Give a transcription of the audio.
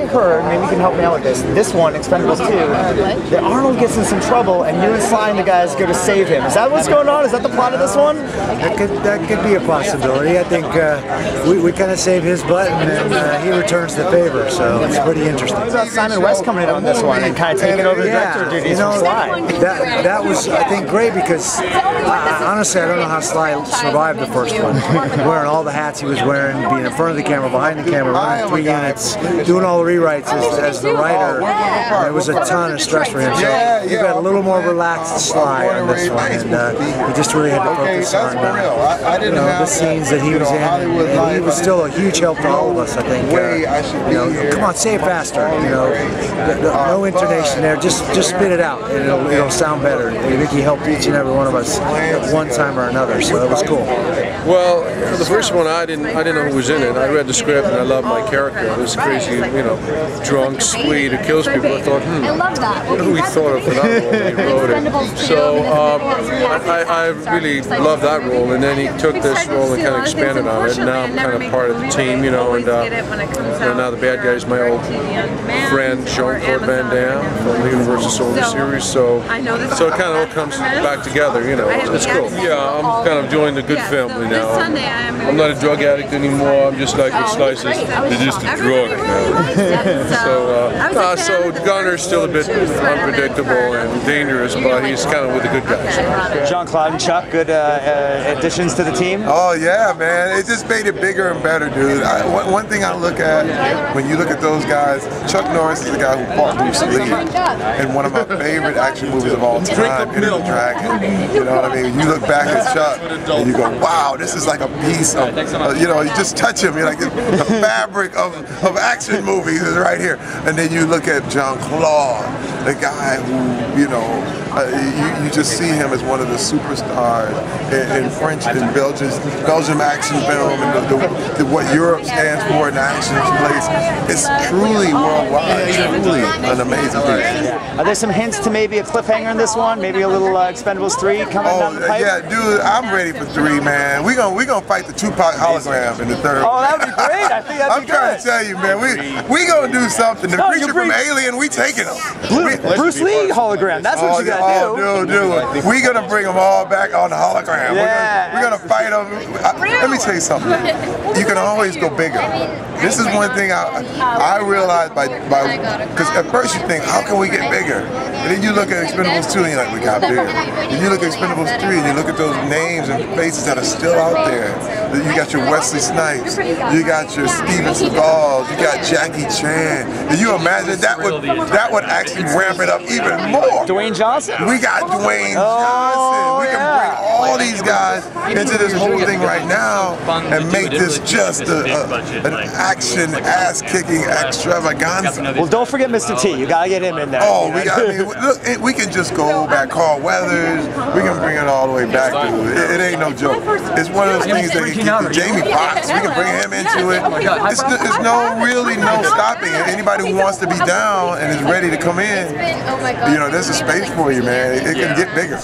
I heard, maybe you can help me out with this one, Expendables 2, that Arnold gets in some trouble and you and Sly and the guys go to save him. Is that what's going on? Is that the plot of this one? That could be a possibility. I think we kind of save his butt and then he returns the favor, so it's pretty interesting. What about Simon West coming in on this one and kind of taking over the director duties from Sly? That was, I think, great because honestly, I don't know how Sly survived the first one. Wearing all the hats he was wearing, being in front of the camera, behind the camera, running 3 units, doing all the rewrites as the writer. It was a ton of stress for him. So he got a little more relaxed Sly on this one, and he just really had to focus on the scenes that he was in. And he was still a huge help to all of us, I think. Come on, say it faster. No intonation there. Just spit it out, and it'll sound better. I think he helped each and every one of us at one time or another, so it was cool. Well, the first one I didn't know who was in it. I read the script and I loved my character. This crazy, drunk Swede who kills people. I thought, who he thought of for that role when he wrote it. So I really loved that role, and then he took this role and kind of expanded on it. And now I'm kind of part of the team, and now the bad guy is my old friend Jean-Claude Van Damme from the Universal Soldier series. So it kind of all comes back together. It's cool. Yeah, I'm kind of joining the good family now. I'm not a drug addict anymore. I'm just like with slices. They're just a drug now. So Gunner's still a bit unpredictable and dangerous, but he's kind of with the good guys. Jean-Claude and Chuck, good additions to the team? Oh yeah, man. It just made it bigger and better, dude. One thing I look at when you look at those guys, Chuck Norris is the guy who fought Bruce Lee in one of my favorite action movies of all time, Enter the Dragon. You know what I mean? You look back at Chuck and you go, wow, this is like a piece of, you just touch him, you're like, the fabric of action movies is right here. And then you look at Jean-Claude, the guy who, you just see him as one of the superstars in French and Belgium action film, and what Europe stands for in action place. It's truly worldwide, truly an amazing thing. Are there some hints to maybe a cliffhanger in this one? Maybe a little Expendables 3 coming down the pipe? Yeah, dude, I'm ready for 3, man. We gonna fight the Tupac hologram in the 3rd. Oh, that would be great. I think that'd be good. I'm trying to tell you, man. We gonna do something. The creature from Alien, we taking him. Bruce Lee hologram. That's what you gotta do. Dude. We're gonna bring them all back on the hologram. Yeah. We're gonna fight them. Let me tell you something. You can always go bigger. This is one thing I realized because at first you think, how can we get bigger? And then you look at Expendables 2 and you're like, we got bigger. And you look at Expendables 3 and you look at those names and faces that are still out there. You got your Wesley Snipes, you got your Steven Seagals, you got Jackie Chan. And you imagine that would actually ramp it up even more. Dwayne Johnson? We got Dwayne Johnson. We can bring all these guys into this whole thing right now and make this just an action, ass-kicking extravaganza. Well, don't forget Mr. T. You gotta get him in there. Oh, look, we can just go back. Carl Weathers. We can bring it all the way back. It ain't no joke. It's one of those things that Jami Foxx. We can bring him into it. There's no stopping it. Anybody who wants to be down and is ready to come in, there's a space for you, man. It can get bigger.